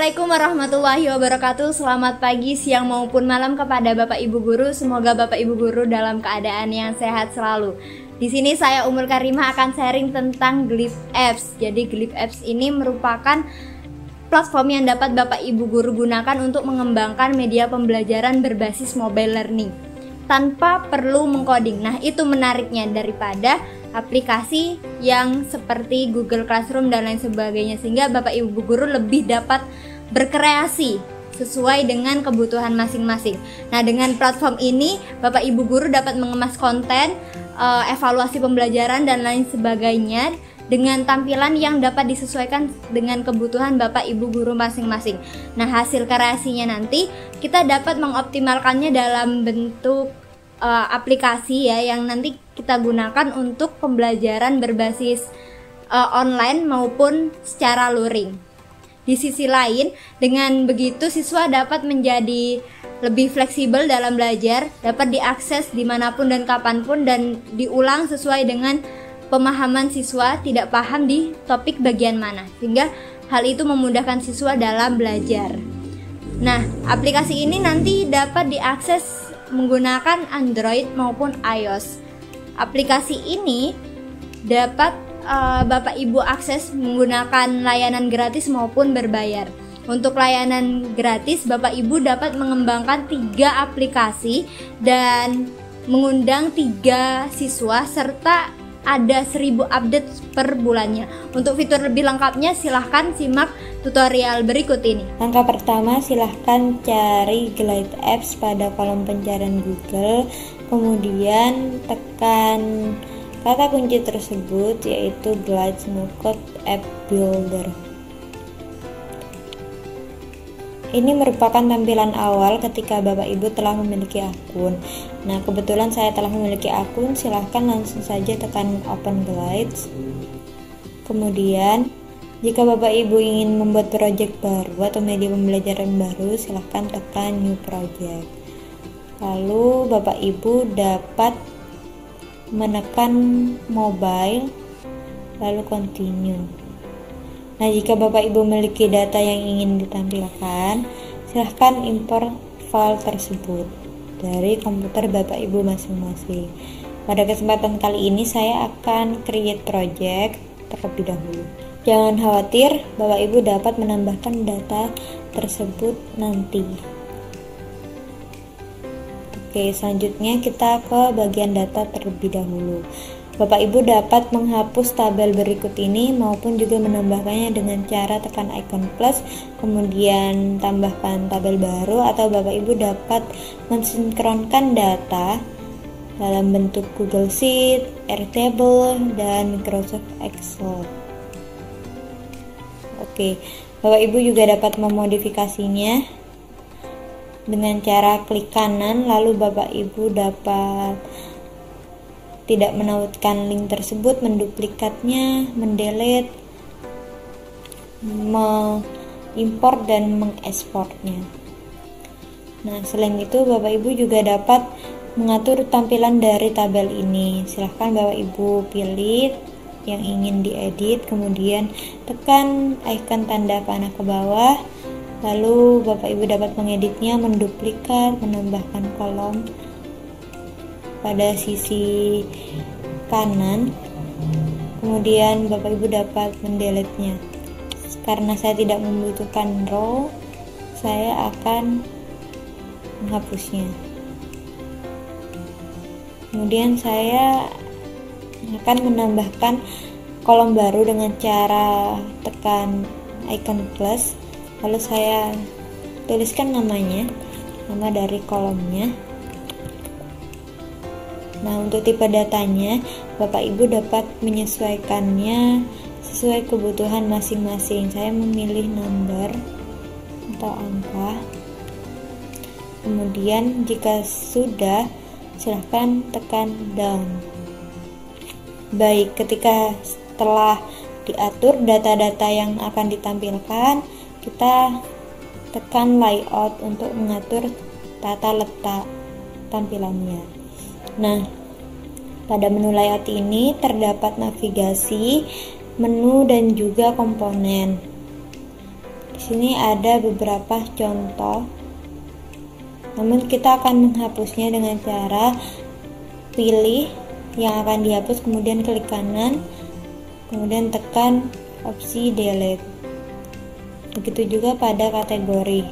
Assalamualaikum warahmatullahi wabarakatuh. Selamat pagi, siang maupun malam kepada Bapak Ibu Guru. Semoga Bapak Ibu Guru dalam keadaan yang sehat selalu. Di sini saya Ummul Karimah akan sharing tentang Glyph Apps. Jadi Glyph Apps ini merupakan platform yang dapat Bapak Ibu Guru gunakan untuk mengembangkan media pembelajaran berbasis mobile learning tanpa perlu mengcoding. Nah, itu menariknya daripada aplikasi yang seperti Google Classroom dan lain sebagainya, sehingga Bapak Ibu Guru lebih dapat berkreasi sesuai dengan kebutuhan masing-masing. Nah, dengan platform ini Bapak Ibu Guru dapat mengemas konten, evaluasi pembelajaran dan lain sebagainya dengan tampilan yang dapat disesuaikan dengan kebutuhan Bapak Ibu Guru masing-masing. Nah, hasil kreasinya nanti kita dapat mengoptimalkannya dalam bentuk aplikasi ya, yang nanti kita gunakan untuk pembelajaran berbasis online maupun secara luring. Di sisi lain, dengan begitu siswa dapat menjadi lebih fleksibel dalam belajar, dapat diakses dimanapun dan kapanpun, dan diulang sesuai dengan pemahaman siswa tidak paham di topik bagian mana, sehingga hal itu memudahkan siswa dalam belajar. Nah, aplikasi ini nanti dapat diakses menggunakan Android maupun iOS. Aplikasi ini dapat Bapak Ibu akses menggunakan layanan gratis maupun berbayar. Untuk layanan gratis, Bapak Ibu dapat mengembangkan 3 aplikasi dan mengundang 3 siswa serta ada 1000 update per bulannya. Untuk fitur lebih lengkapnya silahkan simak tutorial berikut ini. Langkah pertama, silahkan cari Glyph Apps pada kolom pencarian Google, kemudian tekan kata kunci tersebut yaitu Glyph No-Code App Builder. Ini merupakan tampilan awal ketika Bapak Ibu telah memiliki akun. Nah, kebetulan saya telah memiliki akun, silahkan langsung saja tekan Open Glyph. Kemudian, jika Bapak Ibu ingin membuat project baru atau media pembelajaran baru, silahkan tekan New Project. Lalu Bapak Ibu dapat menekan Mobile, lalu Continue. Nah, jika Bapak Ibu memiliki data yang ingin ditampilkan, silahkan impor file tersebut dari komputer Bapak Ibu masing-masing. Pada kesempatan kali ini saya akan create project terlebih dahulu. Jangan khawatir, Bapak Ibu dapat menambahkan data tersebut nanti. Oke, selanjutnya kita ke bagian data terlebih dahulu. Bapak Ibu dapat menghapus tabel berikut ini maupun juga menambahkannya dengan cara tekan icon plus, kemudian tambahkan tabel baru, atau Bapak Ibu dapat mensinkronkan data dalam bentuk Google Sheet, Airtable, dan Microsoft Excel. Oke, Bapak Ibu juga dapat memodifikasinya dengan cara klik kanan, lalu Bapak Ibu dapat tidak menautkan link tersebut, menduplikatnya, mendelete, mengimport dan mengekspornya. Nah, selain itu Bapak Ibu juga dapat mengatur tampilan dari tabel ini. Silahkan Bapak Ibu pilih yang ingin diedit, kemudian tekan icon tanda panah ke bawah, lalu Bapak Ibu dapat mengeditnya, menduplikat, menambahkan kolom pada sisi kanan, kemudian Bapak Ibu dapat mendelete-nya. Karena saya tidak membutuhkan row, saya akan menghapusnya. Kemudian saya akan menambahkan kolom baru dengan cara tekan icon plus, lalu saya tuliskan namanya, nama dari kolomnya. Nah, untuk tipe datanya, Bapak Ibu dapat menyesuaikannya sesuai kebutuhan masing-masing. Saya memilih number atau angka. Kemudian jika sudah, silahkan tekan done. Baik, ketika setelah diatur data-data yang akan ditampilkan, kita tekan layout untuk mengatur tata letak tampilannya. Nah, pada menu layout ini terdapat navigasi, menu, dan juga komponen. Di sini ada beberapa contoh. Namun kita akan menghapusnya dengan cara pilih yang akan dihapus, kemudian klik kanan, kemudian tekan opsi delete. Begitu juga pada kategori.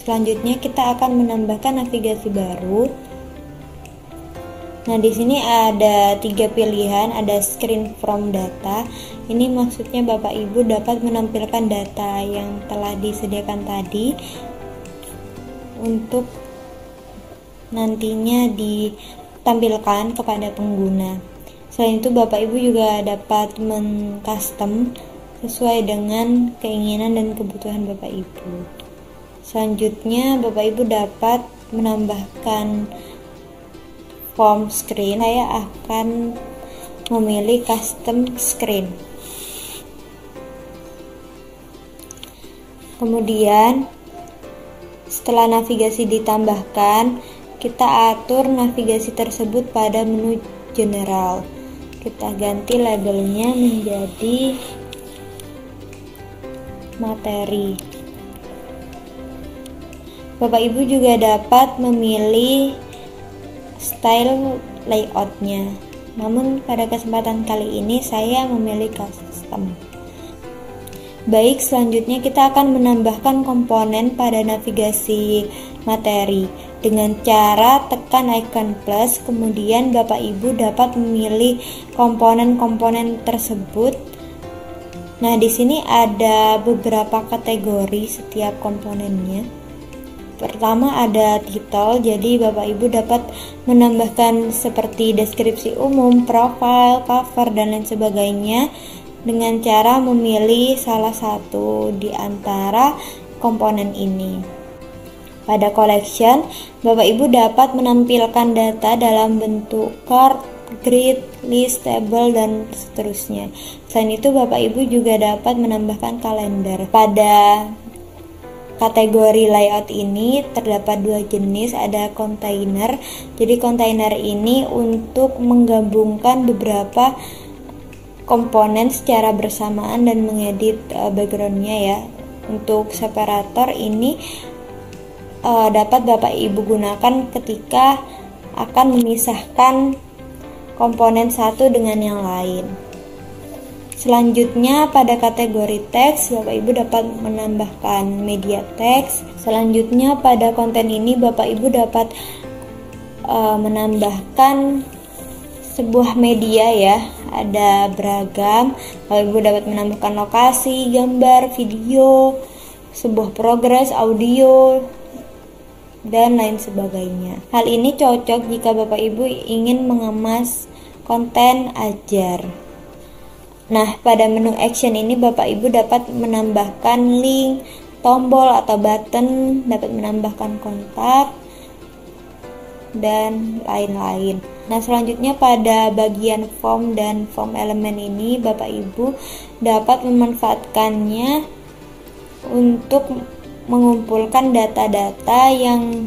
Selanjutnya kita akan menambahkan navigasi baru. Nah, di sini ada 3 pilihan, ada screen from data. Ini maksudnya Bapak Ibu dapat menampilkan data yang telah disediakan tadi untuk nantinya ditampilkan kepada pengguna. Selain itu Bapak Ibu juga dapat mengcustom sesuai dengan keinginan dan kebutuhan Bapak Ibu. Selanjutnya Bapak Ibu dapat menambahkan form screen. Saya akan memilih custom screen. Kemudian setelah navigasi ditambahkan, kita atur navigasi tersebut pada menu general. Kita ganti labelnya menjadi materi. Bapak Ibu juga dapat memilih style layoutnya. Namun pada kesempatan kali ini saya memilih custom. Baik, selanjutnya kita akan menambahkan komponen pada navigasi materi dengan cara tekan icon plus, kemudian Bapak Ibu dapat memilih komponen-komponen tersebut. Nah, di sini ada beberapa kategori setiap komponennya. Pertama ada title, jadi Bapak Ibu dapat menambahkan seperti deskripsi umum, profile, cover, dan lain sebagainya dengan cara memilih salah satu di antara komponen ini. Pada collection, Bapak Ibu dapat menampilkan data dalam bentuk chart, grid, list, table, dan seterusnya. Selain itu Bapak Ibu juga dapat menambahkan kalender. Pada kategori layout ini terdapat 2 jenis, ada container. Jadi container ini untuk menggabungkan beberapa komponen secara bersamaan dan mengedit backgroundnya ya. Untuk separator ini dapat Bapak Ibu gunakan ketika akan memisahkan komponen satu dengan yang lain. Selanjutnya pada kategori teks, Bapak Ibu dapat menambahkan media teks. Selanjutnya pada konten ini Bapak Ibu dapat menambahkan sebuah media ya, ada beragam. Bapak Ibu dapat menambahkan lokasi, gambar, video, sebuah progres, audio, dan lain sebagainya. Hal ini cocok jika Bapak Ibu ingin mengemas konten ajar. Nah, pada menu action ini Bapak Ibu dapat menambahkan link, tombol atau button, dapat menambahkan kontak, dan lain-lain. Nah, selanjutnya pada bagian form dan form elemen ini Bapak Ibu dapat memanfaatkannya untuk mengumpulkan data-data yang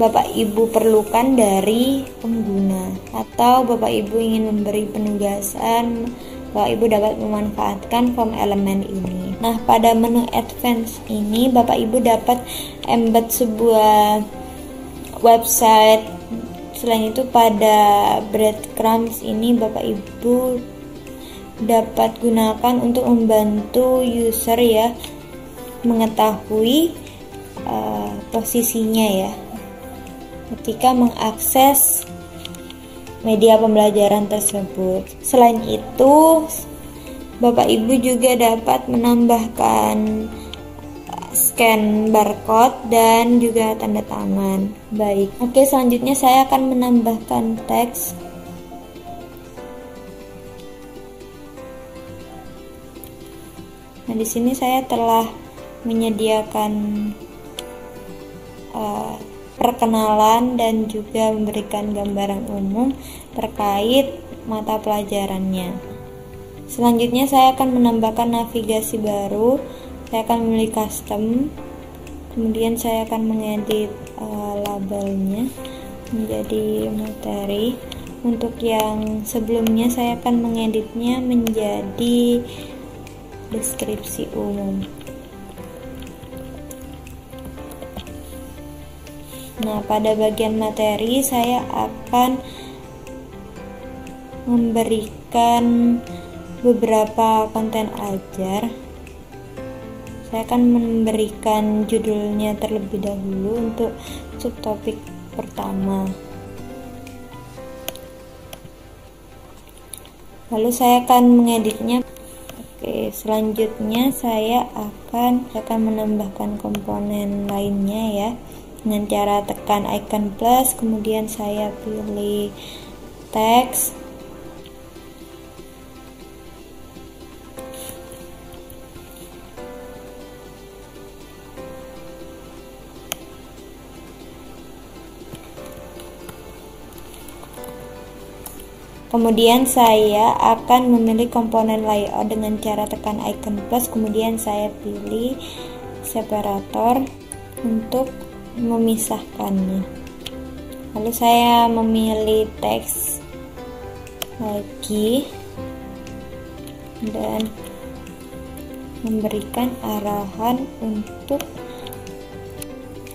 Bapak Ibu perlukan dari pengguna, atau Bapak Ibu ingin memberi penugasan, Bapak Ibu dapat memanfaatkan form elemen ini. Nah, pada menu advance ini Bapak Ibu dapat embed sebuah website. Selain itu pada breadcrumbs ini Bapak Ibu dapat gunakan untuk membantu user ya mengetahui posisinya ya ketika mengakses media pembelajaran tersebut. Selain itu, Bapak Ibu juga dapat menambahkan scan barcode dan juga tanda tangan. Baik. Oke, selanjutnya saya akan menambahkan teks. Nah, di sini saya telah menyediakan perkenalan dan juga memberikan gambaran umum terkait mata pelajarannya. Selanjutnya saya akan menambahkan navigasi baru. Saya akan memilih custom, kemudian saya akan mengedit labelnya menjadi materi. Untuk yang sebelumnya saya akan mengeditnya menjadi deskripsi umum. Nah, pada bagian materi saya akan memberikan beberapa konten ajar. Saya akan memberikan judulnya terlebih dahulu untuk subtopik pertama. Lalu saya akan mengeditnya. Oke, selanjutnya saya akan menambahkan komponen lainnya ya, dengan cara tekan icon plus, kemudian saya pilih teks, kemudian saya akan memilih komponen layout dengan cara tekan icon plus, kemudian saya pilih separator untuk memisahkannya. Lalu saya memilih teks lagi dan memberikan arahan untuk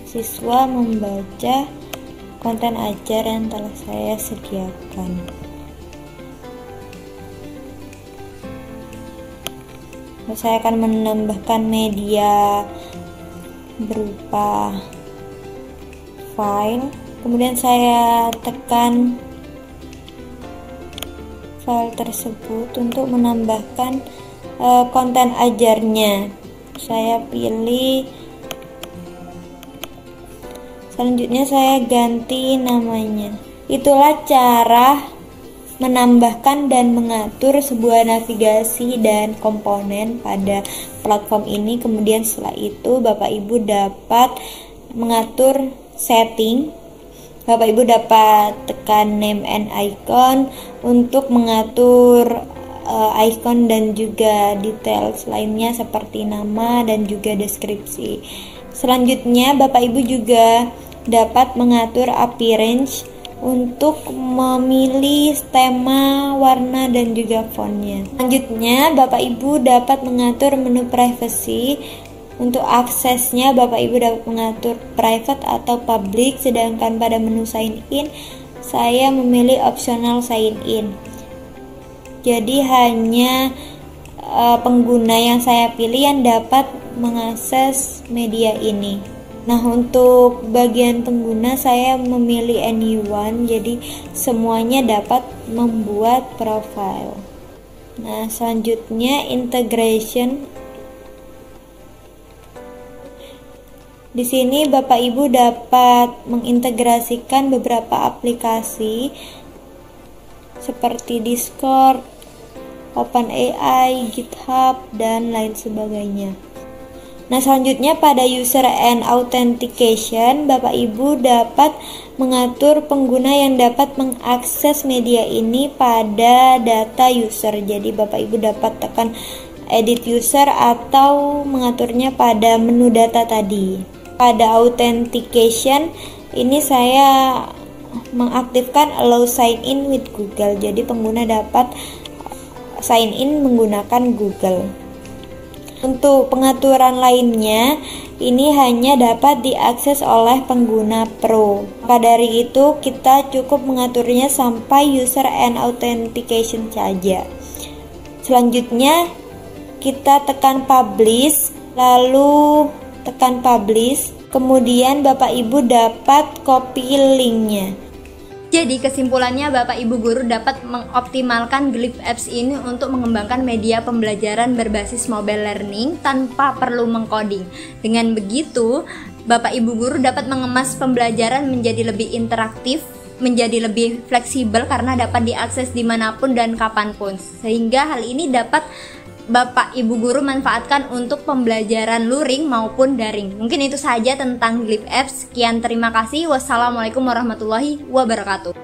siswa membaca konten ajar yang telah saya sediakan. Lalu saya akan menambahkan media berupa file, kemudian saya tekan file tersebut untuk menambahkan konten ajarnya. Saya pilih, selanjutnya saya ganti namanya. Itulah cara menambahkan dan mengatur sebuah navigasi dan komponen pada platform ini. Kemudian setelah itu Bapak Ibu dapat mengatur setting. Bapak Ibu dapat tekan name and icon untuk mengatur icon dan juga details lainnya seperti nama dan juga deskripsi. Selanjutnya Bapak Ibu juga dapat mengatur appearance untuk memilih tema, warna dan juga fontnya. Selanjutnya Bapak Ibu dapat mengatur menu privacy. Untuk aksesnya Bapak Ibu dapat mengatur private atau public, sedangkan pada menu sign in saya memilih optional sign in. Jadi hanya pengguna yang saya pilih yang dapat mengakses media ini. Nah, untuk bagian pengguna saya memilih anyone, jadi semuanya dapat membuat profile. Nah, selanjutnya integration. Di sini Bapak Ibu dapat mengintegrasikan beberapa aplikasi seperti Discord, OpenAI, GitHub, dan lain sebagainya. Nah, selanjutnya pada user and authentication, Bapak Ibu dapat mengatur pengguna yang dapat mengakses media ini pada data user. Jadi Bapak Ibu dapat tekan edit user atau mengaturnya pada menu data tadi. Pada authentication ini saya mengaktifkan allow sign in with Google. Jadi pengguna dapat sign in menggunakan Google. Untuk pengaturan lainnya, ini hanya dapat diakses oleh pengguna Pro. Maka dari itu, kita cukup mengaturnya sampai user and authentication saja. Selanjutnya, kita tekan publish, lalu tekan publish, kemudian Bapak Ibu dapat copy linknya. Jadi kesimpulannya Bapak Ibu guru dapat mengoptimalkan Glyph Apps ini untuk mengembangkan media pembelajaran berbasis mobile learning tanpa perlu mengcoding. Dengan begitu, Bapak Ibu guru dapat mengemas pembelajaran menjadi lebih interaktif, menjadi lebih fleksibel karena dapat diakses dimanapun dan kapanpun. Sehingga hal ini dapat Bapak Ibu guru manfaatkan untuk pembelajaran luring maupun daring. Mungkin itu saja tentang Glyph Apps. Sekian, terima kasih. Wassalamualaikum warahmatullahi wabarakatuh.